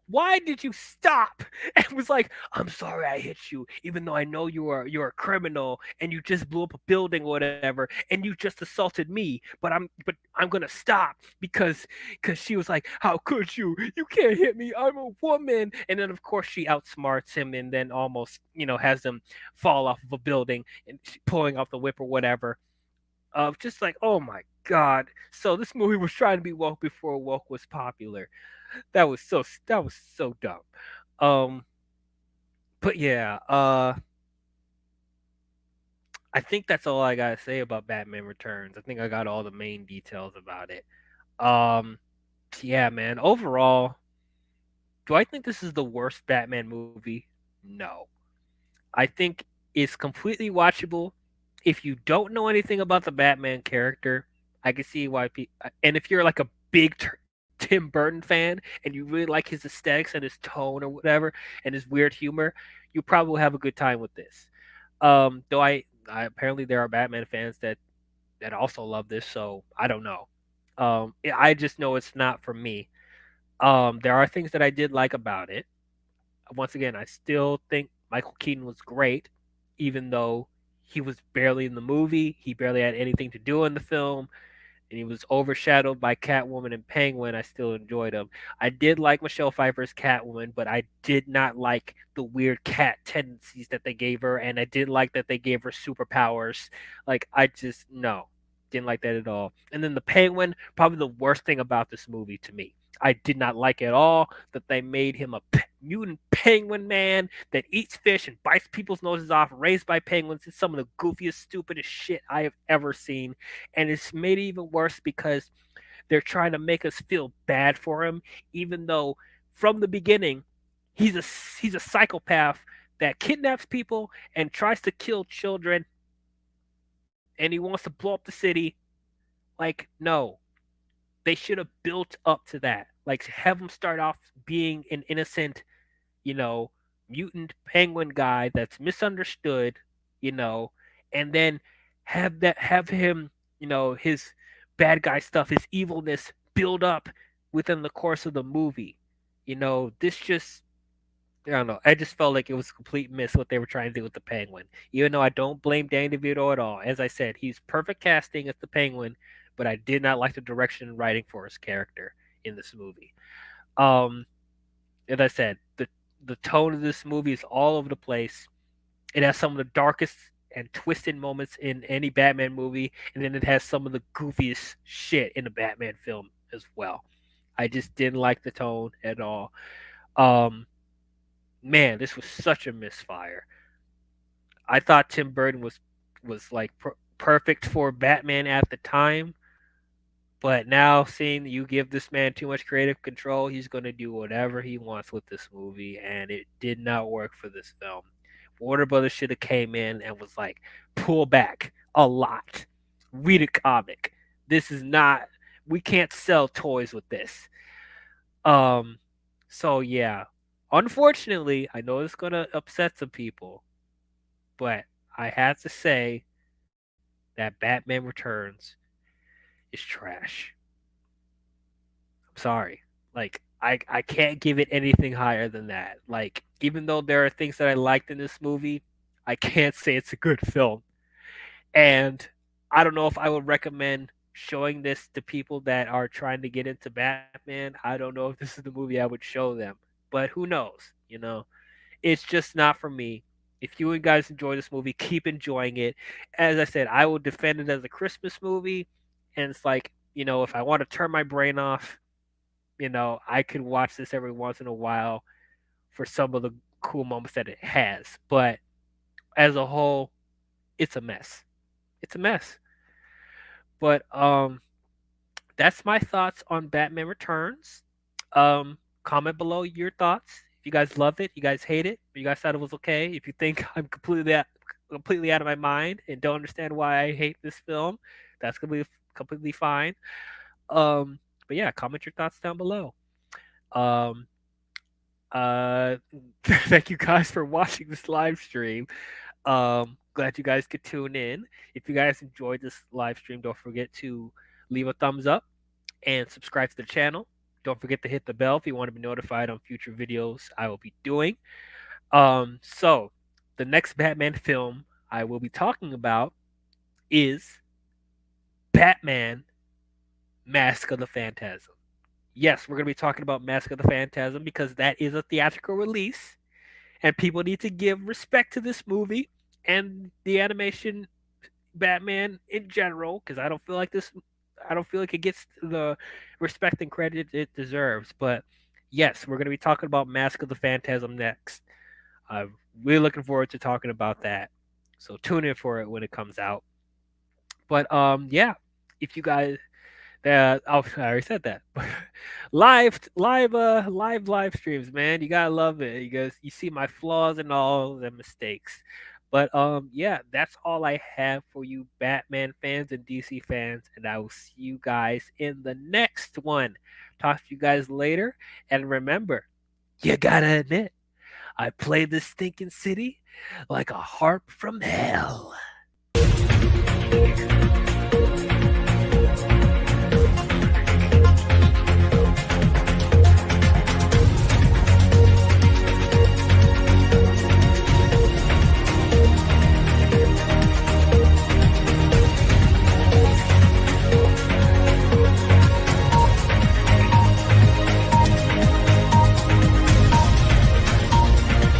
Why did you stop?" And was like, "I'm sorry I hit you, even though I know you're a criminal and you just blew up a building or whatever, and you just assaulted me. But I'm gonna stop because she was like, 'How could you? You can't hit me. I'm a woman.'" And then of course she outsmarts him and then almost has him fall off of a building and pulling off the whip or whatever. Of just like, oh my god. So this movie was trying to be woke before woke was popular. That was so dumb. Um, but yeah, I think that's all I gotta say about Batman Returns. I think I got all the main details about it. Um, yeah, man. Overall, do I think this is the worst Batman movie? No. I think it's completely watchable. If you don't know anything about the Batman character, I can see why people. And if you're like a big Tim Burton fan and you really like his aesthetics and his tone or whatever and his weird humor, you probably have a good time with this. Though I apparently there are Batman fans that also love this, so I don't know. I just know it's not for me. There are things that I did like about it. Once again, I still think Michael Keaton was great, even though he was barely in the movie. He barely had anything to do in the film, and he was overshadowed by Catwoman and Penguin. I still enjoyed him. I did like Michelle Pfeiffer's Catwoman, but I did not like the weird cat tendencies that they gave her, and I didn't like that they gave her superpowers. Like, I just, no, didn't like that at all. And then the Penguin, probably the worst thing about this movie to me. I did not like at all that they made him a mutant penguin man that eats fish and bites people's noses off, raised by penguins. It's some of the goofiest, stupidest shit I have ever seen. And it's made it even worse because they're trying to make us feel bad for him, even though from the beginning he's a psychopath that kidnaps people and tries to kill children, and he wants to blow up the city. Like, no, they should have built up to that. Like, have him start off being an innocent, you know, mutant penguin guy that's misunderstood, you know, and then have him, his bad guy stuff, his evilness build up within the course of the movie. This just I don't know. I just felt like it was a complete miss what they were trying to do with the Penguin. Even though I don't blame Danny DeVito at all. As I said, he's perfect casting as the Penguin, but I did not like the direction and writing for his character in this movie. Um, as I said, the tone of this movie is all over the place. It has some of the darkest and twisted moments in any Batman movie, and then it has some of the goofiest shit in the Batman film as well. I just didn't like the tone at all. Um, Man, this was such a misfire. I thought Tim Burton was like perfect for Batman at the time, but now seeing you give this man too much creative control, he's going to do whatever he wants with this movie, and it did not work for this film. Warner Brothers should have came in and was like, pull back a lot, read a comic. This is not. We can't sell toys with this. Um, so yeah, unfortunately, I know it's gonna upset some people, but I have to say that Batman Returns is trash. I'm sorry. Like I can't give it anything higher than that. Like even though there are things that I liked in this movie, I can't say it's a good film. And I don't know if I would recommend showing this to people that are trying to get into Batman. I don't know if this is the movie I would show them. But who knows? It's just not for me. If you guys enjoy this movie, keep enjoying it. As I said, I will defend it as a Christmas movie. And it's like, if I want to turn my brain off, I could watch this every once in a while for some of the cool moments that it has. But as a whole, it's a mess. It's a mess. But that's my thoughts on Batman Returns. Comment below your thoughts. If you guys loved it, you guys hate it, you guys thought it was okay. If you think I'm completely out of my mind and don't understand why I hate this film, that's completely fine. But yeah, comment your thoughts down below. Um, uh, thank you guys for watching this live stream. Glad you guys could tune in. If you guys enjoyed this live stream, don't forget to leave a thumbs up and subscribe to the channel. Don't forget to hit the bell if you want to be notified on future videos I will be doing. So the next Batman film I will be talking about is Batman Mask of the Phantasm. Yes, we're going to be talking about Mask of the Phantasm because that is a theatrical release and people need to give respect to this movie and the animation Batman in general because I don't feel like it gets the respect and credit it deserves. But yes, we're going to be talking about Mask of the Phantasm next. I'm really looking forward to talking about that. So tune in for it when it comes out. But yeah, if you guys oh, I already said that. Live streams, man. You gotta love it. You see my flaws and all the mistakes. But yeah, that's all I have for you, Batman fans and DC fans, and I will see you guys in the next one. Talk to you guys later, and remember, you gotta admit, I played this stinking city like a harp from hell.